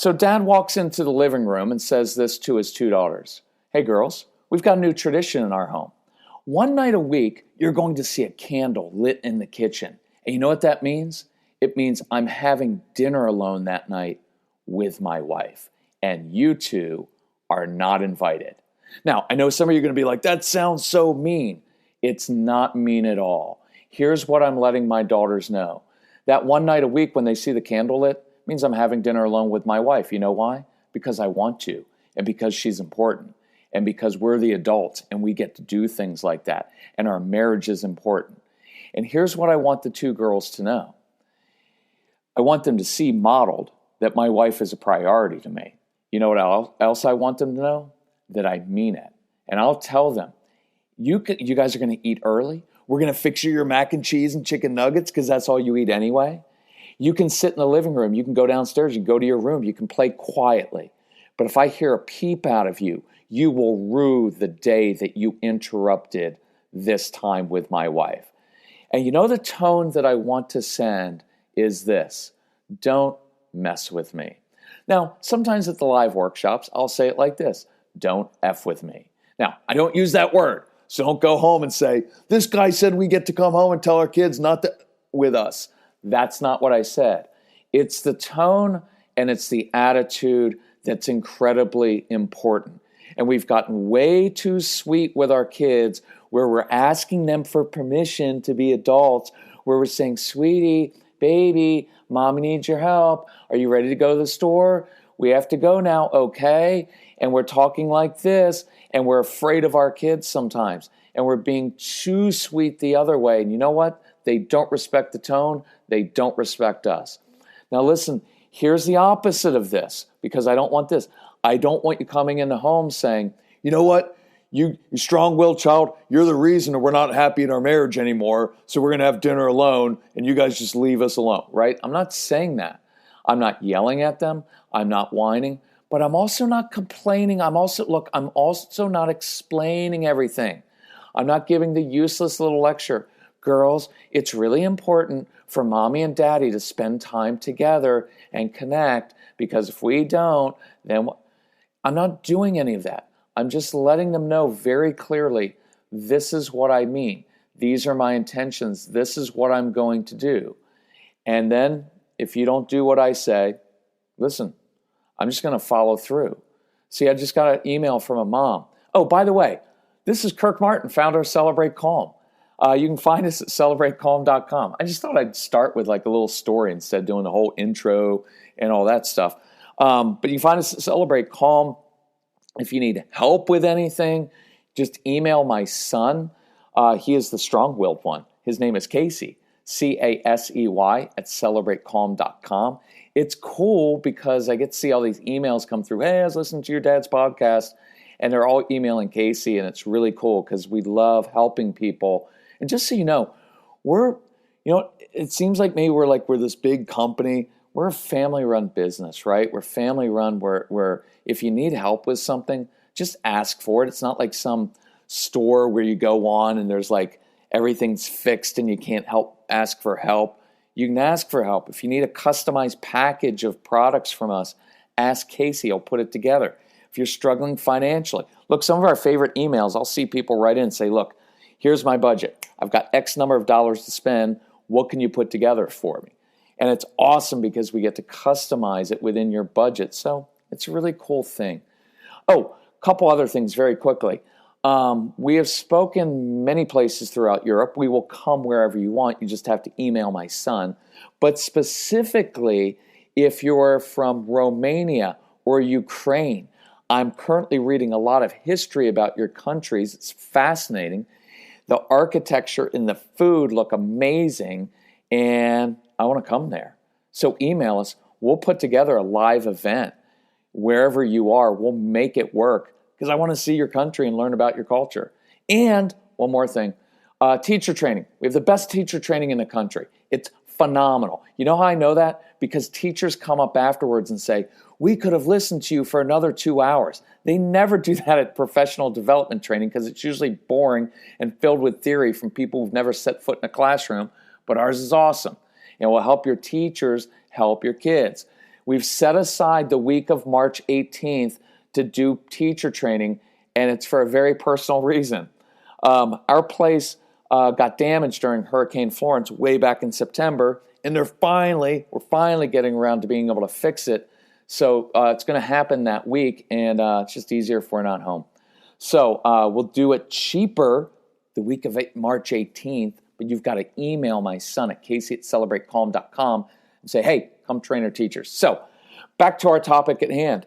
So dad walks into the living room and says this to his two daughters. Hey girls, we've got a new tradition in our home. One night a week, you're going to see a candle lit in the kitchen. And you know what that means? It means I'm having dinner alone that night with my wife. And you two are not invited. Now, I know some of you are going to be like, that sounds so mean. It's not mean at all. Here's what I'm letting my daughters know. That one night a week when they see the candle lit means I'm having dinner alone with my wife. You know why? Because I want to, and because she's important, and because we're the adults and we get to do things like that, and our marriage is important. And here's what I want the two girls to know. I want them to see modeled that my wife is a priority to me. You know what else I want them to know? That I mean it. And I'll tell them, you guys are going to eat early. We're going to fix you your mac and cheese and chicken nuggets because that's all you eat anyway. You can sit in the living room. You can go downstairs. You can go to your room. You can play quietly. But if I hear a peep out of you, you will rue the day that you interrupted this time with my wife. And you know the tone that I want to send is this. Don't mess with me. Now, sometimes at the live workshops, I'll say it like this. Don't F with me. Now, I don't use that word. So don't go home and say, this guy said we get to come home and tell our kids not to with us. That's not what I said. It's the tone and it's the attitude that's incredibly important. And we've gotten way too sweet with our kids where we're asking them for permission to be adults, where we're saying, sweetie, baby, mommy needs your help. Are you ready to go to the store? We have to go now, okay? And we're talking like this, and we're afraid of our kids sometimes. And we're being too sweet the other way. And you know what? They don't respect the tone. They don't respect us. Now listen, here's the opposite of this, because I don't want this. I don't want you coming into home saying, you know what? You strong-willed child, you're the reason we're not happy in our marriage anymore, so we're going to have dinner alone, and you guys just leave us alone, right? I'm not saying that. I'm not yelling at them. I'm not whining, but I'm also not complaining. I'm also not explaining everything. I'm not giving the useless little lecture. Girls, it's really important for mommy and daddy to spend time together and connect, because if we don't, then I'm not doing any of that. I'm just letting them know very clearly, this is what I mean. These are my intentions. This is what I'm going to do. And then if you don't do what I say, listen, I'm just going to follow through. See, I just got an email from a mom. Oh, by the way, this is Kirk Martin, founder of Celebrate Calm. You can find us at celebratecalm.com. I just thought I'd start with like a little story instead of doing the whole intro and all that stuff. But you can find us at Celebrate Calm. If you need help with anything, just email my son. He is the strong-willed one. His name is Casey, Casey, at celebratecalm.com. It's cool because I get to see all these emails come through. Hey, I was listening to your dad's podcast. And they're all emailing Casey, and it's really cool because we love helping people. And just so you know, it seems like maybe we're this big company. We're a family-run business, right? We're family-run where if you need help with something, just ask for it. It's not like some store where you go on and there's like everything's fixed and you can't ask for help. You can ask for help. If you need a customized package of products from us, ask Casey. I'll put it together. If you're struggling financially, look, some of our favorite emails, I'll see people write in and say, look, here's my budget. I've got X number of dollars to spend. What can you put together for me? And it's awesome because we get to customize it within your budget. So it's a really cool thing. Oh, a couple other things very quickly. We have spoken many places throughout Europe. We will come wherever you want. You just have to email my son. But specifically, if you're from Romania or Ukraine, I'm currently reading a lot of history about your countries. It's fascinating. The architecture and the food look amazing, and I want to come there. So email us. We'll put together a live event wherever you are. We'll make it work because I want to see your country and learn about your culture. And one more thing, teacher training. We have the best teacher training in the country. It's phenomenal. You know how I know that? Because teachers come up afterwards and say, we could have listened to you for another 2 hours. They never do that at professional development training because it's usually boring and filled with theory from people who've never set foot in a classroom, but ours is awesome. And will help your teachers help your kids. We've set aside the week of March 18th to do teacher training, and it's for a very personal reason. Our place got damaged during Hurricane Florence way back in September, and we're finally getting around to being able to fix it. So it's going to happen that week, and it's just easier if we're not home. So we'll do it cheaper the week of March 18th, but you've got to email my son at casey@celebratecalm.com and say, hey, come train our teachers. So back to our topic at hand.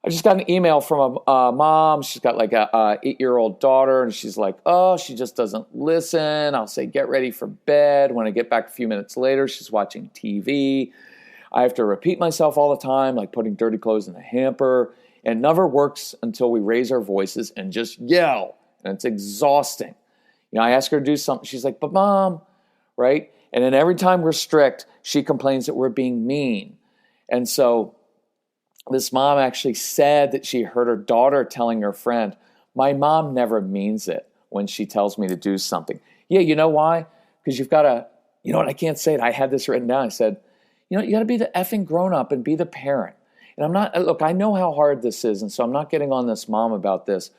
I just got an email from a mom. She's got like a 8-year-old daughter, and she's like, oh, she just doesn't listen. I'll say, get ready for bed. When I get back a few minutes later, she's watching TV. I have to repeat myself all the time, like putting dirty clothes in the hamper. And it never works until we raise our voices and just yell. And it's exhausting. I ask her to do something. She's like, but mom, right? And then every time we're strict, she complains that we're being mean. And so this mom actually said that she heard her daughter telling her friend, my mom never means it when she tells me to do something. Yeah, you know why? Because you've got to, you know what, I can't say it. I had this written down. I said, you got to be the effing grown-up and be the parent. And I know how hard this is, and so I'm not getting on this mom about this,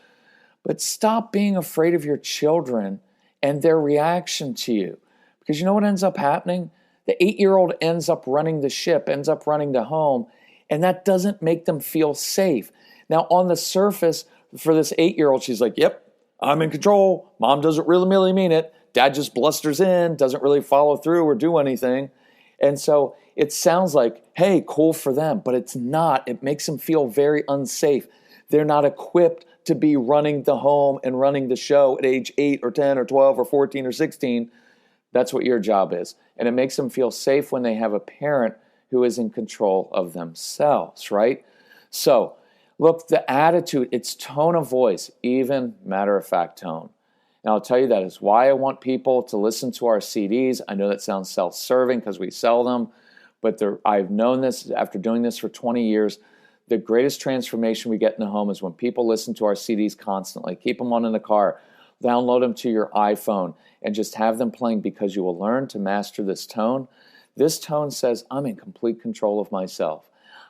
but stop being afraid of your children and their reaction to you. Because you know what ends up happening? The 8-year-old ends up running the ship, ends up running the home, and that doesn't make them feel safe. Now, on the surface, for this 8-year-old, she's like, yep, I'm in control. Mom doesn't really mean it. Dad just blusters in, doesn't really follow through or do anything. And so it sounds like, hey, cool for them, but it's not. It makes them feel very unsafe. They're not equipped to be running the home and running the show at age 8 or 10 or 12 or 14 or 16. That's what your job is. And it makes them feel safe when they have a parent who is in control of themselves, right? So, look, the attitude, it's tone of voice, even matter-of-fact tone. And I'll tell you that is why I want people to listen to our CDs. I know that sounds self-serving because we sell them, but I've known this after doing this for 20 years. The greatest transformation we get in the home is when people listen to our CDs constantly. Keep them on in the car, download them to your iPhone, and just have them playing because you will learn to master this tone. This tone says, I'm in complete control of myself.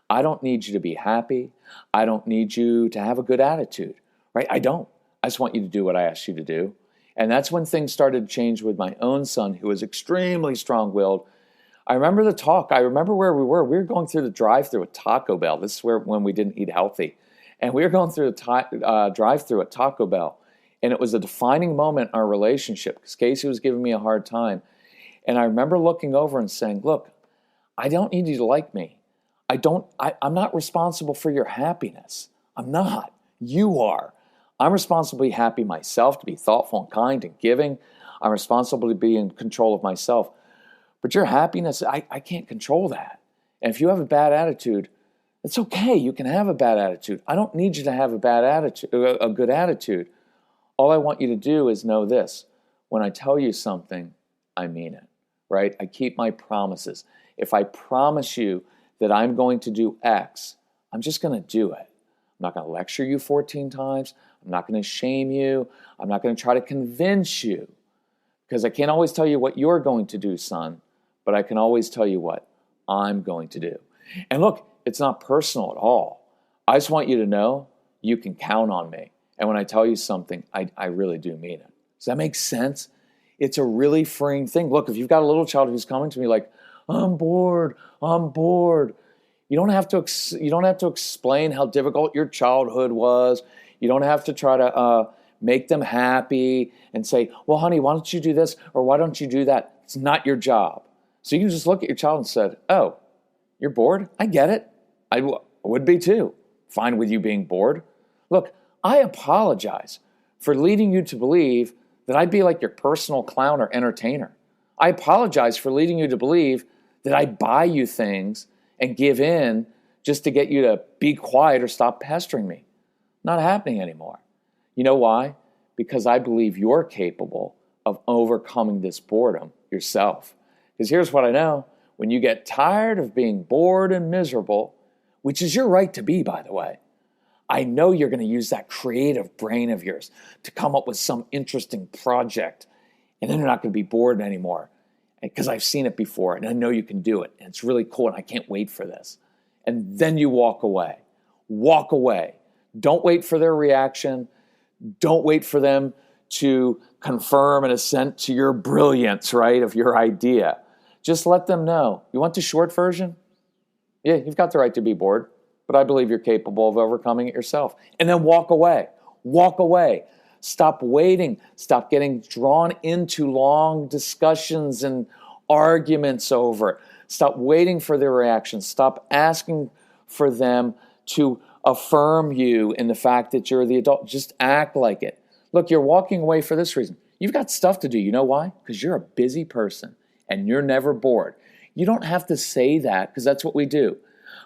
I don't need you to be happy. I don't need you to have a good attitude, right? I don't. I just want you to do what I asked you to do. And that's when things started to change with my own son, who was extremely strong-willed. I remember the talk. I remember where we were. We were going through the drive-thru at Taco Bell. This is when we didn't eat healthy. And we were going through the drive-thru at Taco Bell. And it was a defining moment in our relationship because Casey was giving me a hard time. And I remember looking over and saying, look, I don't need you to like me. I'm not responsible for your happiness. I'm not. You are. I'm responsible to be happy myself, to be thoughtful and kind and giving. I'm responsible to be in control of myself. But your happiness, I can't control that. And if you have a bad attitude, it's okay. You can have a bad attitude. I don't need you to have a bad attitude, a good attitude. All I want you to do is know this. When I tell you something, I mean it, right? I keep my promises. If I promise you that I'm going to do X, I'm just going to do it. I'm not going to lecture you 14 times. I'm not going to shame you. I'm not going to try to convince you because I can't always tell you what you're going to do, son, but I can always tell you what I'm going to do. And look, it's not personal at all. I just want you to know you can count on me. And when I tell you something, I really do mean it. Does that make sense? It's a really freeing thing. Look, if you've got a little child who's coming to me like, I'm bored. You don't have to explain how difficult your childhood was. You don't have to try to make them happy and say, well, honey, why don't you do this or why don't you do that? It's not your job. So you can just look at your child and say, oh, you're bored? I get it. I would be too. Fine with you being bored. Look, I apologize for leading you to believe that I'd be like your personal clown or entertainer. I apologize for leading you to believe that I buy you things and give in just to get you to be quiet or stop pestering me. Not happening anymore. You know why? Because I believe you're capable of overcoming this boredom yourself. Because here's what I know. When you get tired of being bored and miserable, which is your right to be, by the way, I know you're going to use that creative brain of yours to come up with some interesting project, and then you're not going to be bored anymore because I've seen it before, and I know you can do it, and it's really cool, and I can't wait for this. and then you walk away. Walk away. Don't wait for their reaction. Don't wait for them to confirm and assent to your brilliance, right, of your idea. Just let them know. You want the short version? Yeah, you've got the right to be bored, but I believe you're capable of overcoming it yourself. And then walk away. Walk away. Stop waiting. Stop getting drawn into long discussions and arguments over it. Stop waiting for their reactions. Stop asking for them to affirm you in the fact that you're the adult. Just act like it. Look, you're walking away for this reason. You've got stuff to do. You know why? Because you're a busy person and you're never bored. You don't have to say that because that's what we do.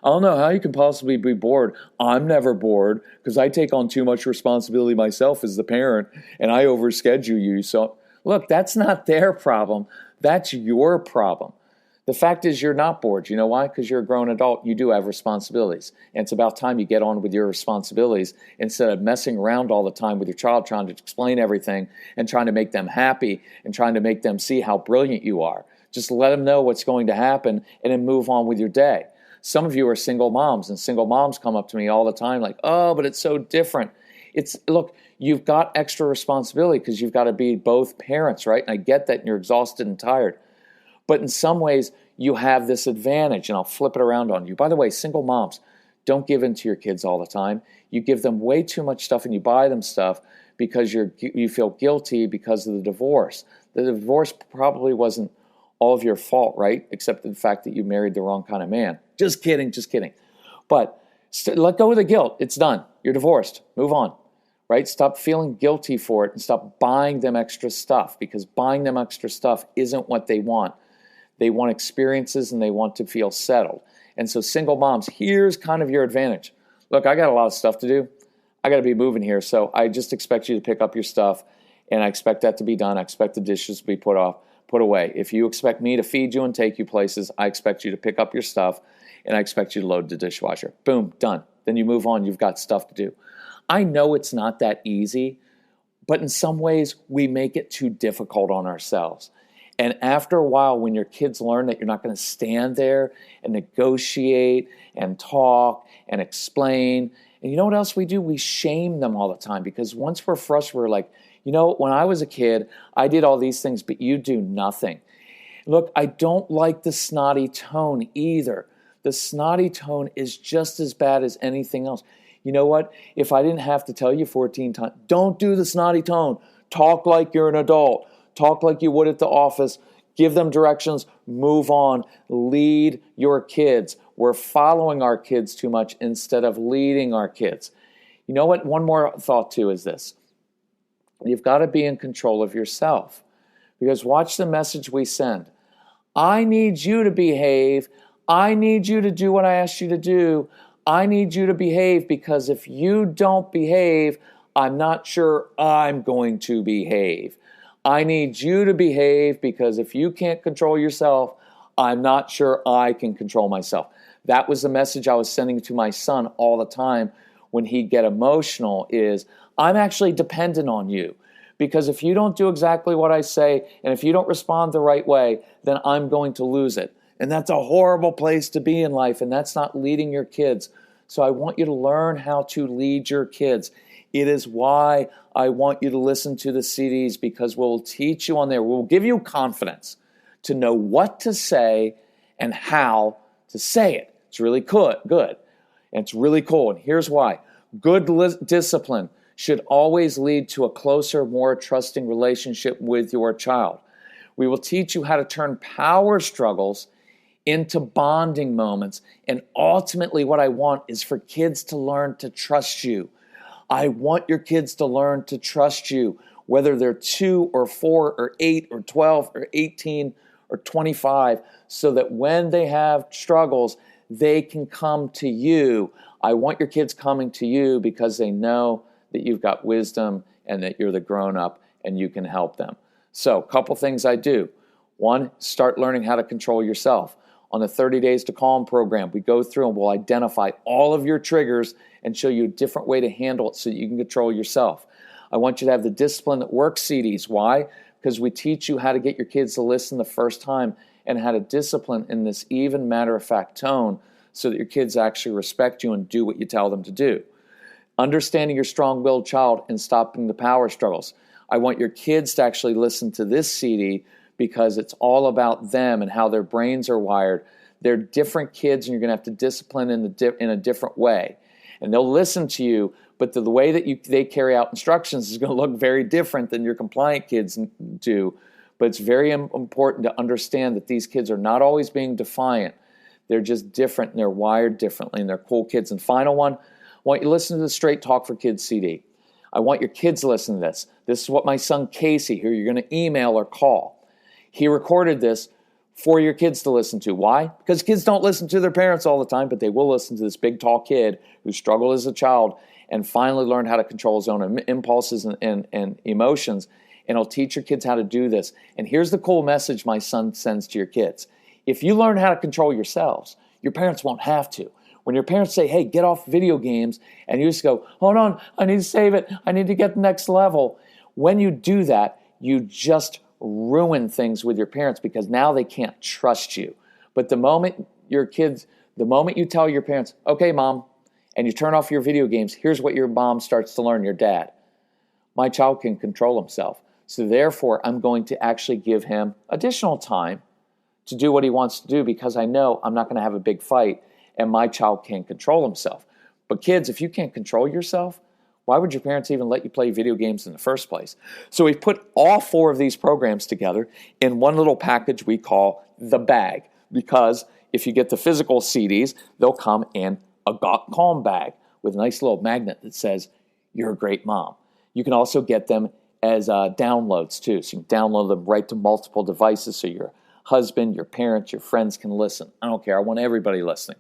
I don't know how you can possibly be bored. I'm never bored because I take on too much responsibility myself as the parent and I overschedule you. So look, that's not their problem. That's your problem. The fact is you're not bored. You know why? Because you're a grown adult. You do have responsibilities. And it's about time you get on with your responsibilities instead of messing around all the time with your child, trying to explain everything and trying to make them happy and trying to make them see how brilliant you are. Just let them know what's going to happen and then move on with your day. Some of you are single moms, and single moms come up to me all the time like, oh, but it's so different. Look, you've got extra responsibility because you've got to be both parents, right? And I get that, and you're exhausted and tired. But in some ways, you have this advantage, and I'll flip it around on you. By the way, single moms, don't give in to your kids all the time. You give them way too much stuff, and you buy them stuff because you feel guilty because of the divorce. The divorce probably wasn't all of your fault, right? Except the fact that you married the wrong kind of man. Just kidding, just kidding. But let go of the guilt. It's done. You're divorced. Move on, right? Stop feeling guilty for it and stop buying them extra stuff because buying them extra stuff isn't what they want. They want experiences and they want to feel settled. And so single moms, here's kind of your advantage. Look, I got a lot of stuff to do. I got to be moving here. So I just expect you to pick up your stuff and I expect that to be done. I expect the dishes to be put away. If you expect me to feed you and take you places, I expect you to pick up your stuff and I expect you to load the dishwasher. Boom, done. Then you move on. You've got stuff to do. I know it's not that easy, but in some ways we make it too difficult on ourselves. And after a while, when your kids learn that you're not going to stand there and negotiate and talk and explain, and you know what else we do? We shame them all the time because once we're frustrated, we're like, you know, when I was a kid, I did all these things, but you do nothing. Look, I don't like the snotty tone either. The snotty tone is just as bad as anything else. You know what? If I didn't have to tell you 14 times, don't do the snotty tone. Talk like you're an adult. Talk like you would at the office. Give them directions. Move on. Lead your kids. We're following our kids too much instead of leading our kids. You know what? One more thought too is this. You've got to be in control of yourself. Because watch the message we send. I need you to behave. I need you to do what I asked you to do. I need you to behave because if you don't behave, I'm not sure I'm going to behave. I need you to behave because if you can't control yourself, I'm not sure I can control myself. That was the message I was sending to my son all the time when he'd get emotional is, I'm actually dependent on you. Because if you don't do exactly what I say, and if you don't respond the right way, then I'm going to lose it. And that's a horrible place to be in life, and that's not leading your kids. So I want you to learn how to lead your kids. It is why I want you to listen to the CDs, because we'll teach you on there. We'll give you confidence to know what to say and how to say it. It's really good. And it's really cool. And here's why. Good discipline should always lead to a closer, more trusting relationship with your child. We will teach you how to turn power struggles into bonding moments. And ultimately, what I want is for kids to learn to trust you. I want your kids to learn to trust you, whether they're 2 or 4 or 8 or 12 or 18 or 25, so that when they have struggles, they can come to you. I want your kids coming to you because they know that you've got wisdom and that you're the grown-up and you can help them. So, a couple things I do. 1, start learning how to control yourself. On the 30 Days to Calm program, we go through and we'll identify all of your triggers and show you a different way to handle it so that you can control yourself. I want you to have the Discipline That Works CDs. Why? Because we teach you how to get your kids to listen the first time and how to discipline in this even matter-of-fact tone so that your kids actually respect you and do what you tell them to do. Understanding your strong-willed child and stopping the power struggles. I want your kids to actually listen to this CD because it's all about them and how their brains are wired. They're different kids, and you're going to have to discipline in a different way. And they'll listen to you, but the way that they carry out instructions is going to look very different than your compliant kids do. But it's very important to understand that these kids are not always being defiant. They're just different, and they're wired differently, and they're cool kids. And final one, I want you to listen to the Straight Talk for Kids CD. I want your kids to listen to this. This is what my son Casey, who you're going to email or call, he recorded this for your kids to listen to. Why? Because kids don't listen to their parents all the time, but they will listen to this big, tall kid who struggled as a child and finally learned how to control his own impulses and emotions. And he'll teach your kids how to do this. And here's the cool message my son sends to your kids. If you learn how to control yourselves, your parents won't have to. When your parents say, hey, get off video games, and you just go, hold on, I need to save it. I need to get the next level. When you do that, you just ruin things with your parents because now they can't trust you. But the moment you tell your parents, okay, mom, and you turn off your video games, here's what your mom starts to learn, your dad. My child can control himself. So therefore, I'm going to actually give him additional time to do what he wants to do because I know I'm not going to have a big fight and my child can control himself. But kids, if you can't control yourself, why would your parents even let you play video games in the first place? So we put all 4 of these programs together in one little package we call the bag, because if you get the physical CDs, they'll come in a Calm bag with a nice little magnet that says, you're a great mom. You can also get them as downloads too. So you can download them right to multiple devices so your husband, your parents, your friends can listen. I don't care. I want everybody listening.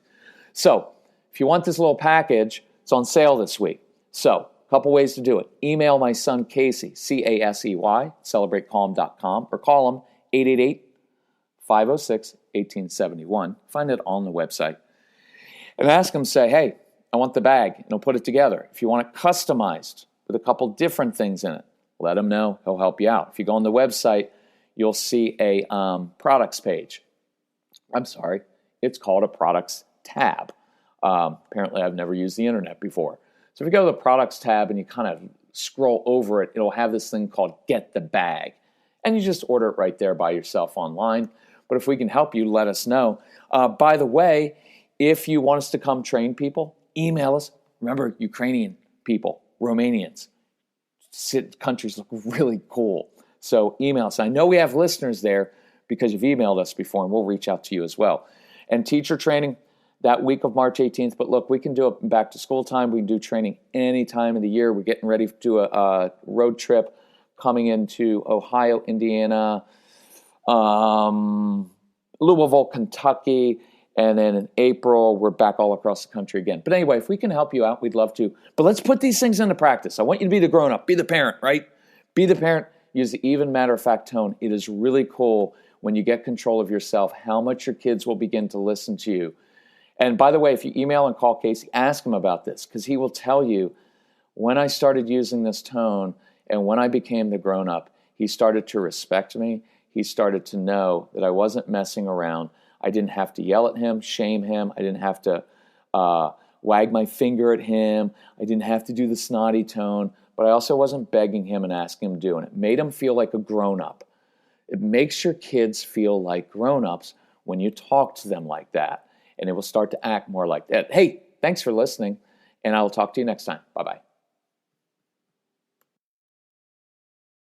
So if you want this little package, it's on sale this week. So a couple ways to do it. Email my son Casey, Casey, celebratecalm.com, or call him 888-506-1871. Find it on the website. And ask him, say, hey, I want the bag, and he'll put it together. If you want it customized with a couple different things in it, let him know. He'll help you out. If you go on the website, you'll see a products page. It's called a products tab. Apparently, I've never used the internet before. So if you go to the products tab and you kind of scroll over it, it'll have this thing called Get the Bag. And you just order it right there by yourself online. But if we can help you, let us know. By the way, if you want us to come train people, email us. Remember, Ukrainian people, Romanians, countries look really cool. So email us. I know we have listeners there because you've emailed us before, and we'll reach out to you as well. And teacher training that week of March 18th. But look, we can do it back to school time. We can do training any time of the year. We're getting ready to do a road trip coming into Ohio, Indiana, Louisville, Kentucky. And then in April, we're back all across the country again. But anyway, if we can help you out, we'd love to. But let's put these things into practice. I want you to be the grown-up. Be the parent, right? Be the parent. Use the even matter-of-fact tone. It is really cool when you get control of yourself, how much your kids will begin to listen to you. And by the way, if you email and call Casey, ask him about this, because he will tell you, when I started using this tone and when I became the grown-up, he started to respect me. He started to know that I wasn't messing around. I didn't have to yell at him, shame him. I didn't have to wag my finger at him. I didn't have to do the snotty tone. But I also wasn't begging him and asking him to do it. It made him feel like a grown-up. It makes your kids feel like grown-ups when you talk to them like that. And it will start to act more like that. Hey, thanks for listening. And I will talk to you next time. Bye-bye.